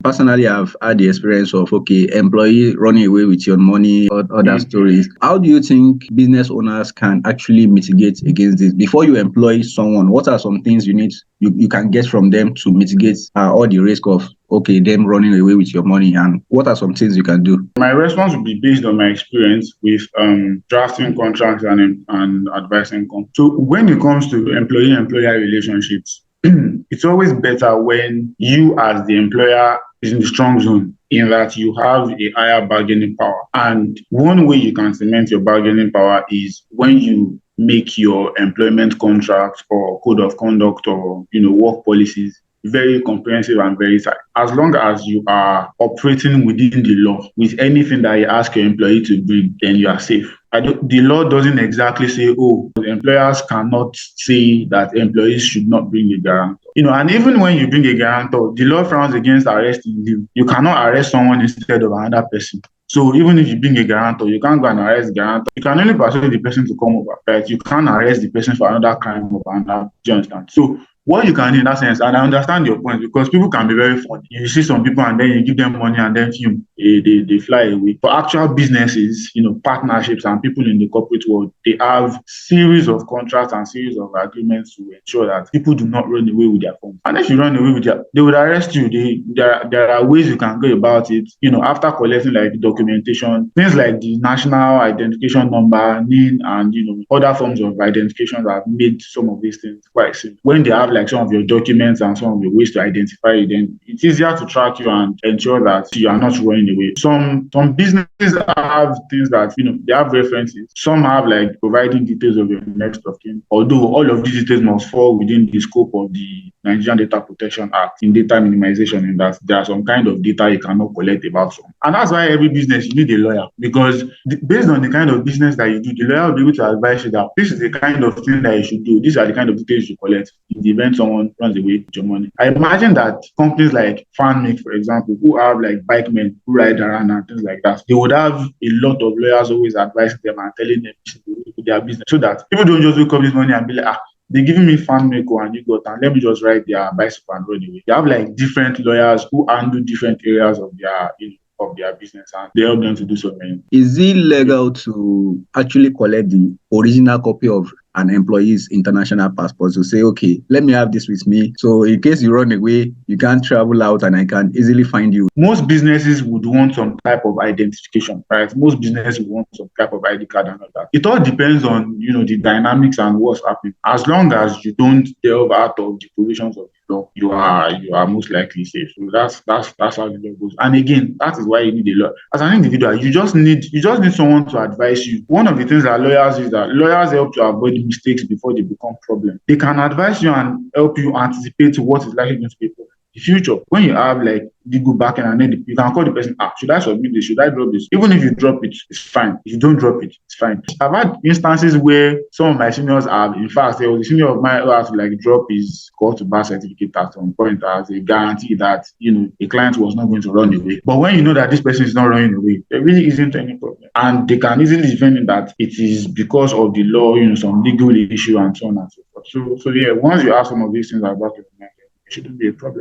Personally, I've had the experience of, okay, employee running away with your money or other stories. How do you think business owners can actually mitigate against this? Before you employ someone, what are some things you can get from them to mitigate all the risk of, okay, them running away with your money? And what are some things you can do? My response would be based on my experience with drafting contracts and advising companies. So when it comes to employee-employer relationships, it's always better when you as the employer is in the strong zone, in that you have a higher bargaining power. And one way you can cement your bargaining power is when you make your employment contract or code of conduct or work policies very comprehensive and very tight. As long as you are operating within the law with anything that you ask your employee to bring, then you are safe. The law doesn't exactly say, oh, the employers cannot say that employees should not bring a guarantor. And even when you bring a guarantor, the law frowns against arresting you. You cannot arrest someone instead of another person. So even if you bring a guarantor, you can't go and arrest the guarantor. You can only persuade the person to come over, right? You can't arrest the person for another crime or another. Do you understand? So what you can do in that sense, and I understand your point, because people can be very funny. You see some people and then you give them money and then they fly away. For actual businesses, partnerships and people in the corporate world, they have series of contracts and series of agreements to ensure that people do not run away with their funds. And if you run away with they would arrest you. There are ways you can go about it. After collecting like documentation, things like the national identification number, NIN, and other forms of identification that have made some of these things quite simple. When they have like some of your documents and some of your ways to identify you, then it's easier to track you and ensure that you are not running away. Some businesses have things that they have references. Some have like providing details of your next of kin. Although all of these details must fall within the scope of the Nigerian Data Protection Act in data minimization, in that there are some kind of data you cannot collect about some. And that's why every business you need a lawyer, because based on the kind of business that you do, the lawyer will be able to advise you that this is the kind of thing that you should do. These are the kind of details you collect in the event someone runs away with your money. I imagine that companies like FanMake, for example, who have like bike men who ride around and things like that, they would have a lot of lawyers always advising them and telling them with their business, so that people don't just wake up this morning and be like, they're giving me FanMake and you got, and let me just ride their bicycle and run away. They have like different lawyers who handle different areas of their business, and they help them to do so many. Is it legal to actually collect the original copy of an employee's international passport to say, okay, let me have this with me, so in case you run away, you can't travel out and I can easily find you? Most businesses would want some type of identification, right? Most businesses would want some type of ID card and all that. It all depends on the dynamics and what's happening. As long as you don't delve out of the provisions of the law, you are most likely safe. So that's how the law goes. And again, that is why you need a lawyer. As an individual, you just need someone to advise you. One of the things that lawyers is that lawyers help to avoid mistakes before they become problems. They can advise you and help you anticipate what is likely going to be the future. When you have like legal backing, and then you can call the person, should I submit this? Should I drop this? Even if you drop it, it's fine. If you don't drop it, it's fine. I've had instances where some of my seniors have, in fact, there was a senior of mine who had to like drop his call to bar certificate at some point as a guarantee that a client was not going to run away. But when you know that this person is not running away, there really isn't any problem. And they can easily defend it that it is because of the law, some legal issue and so on and so forth. So yeah, once you have some of these things about it shouldn't be a problem.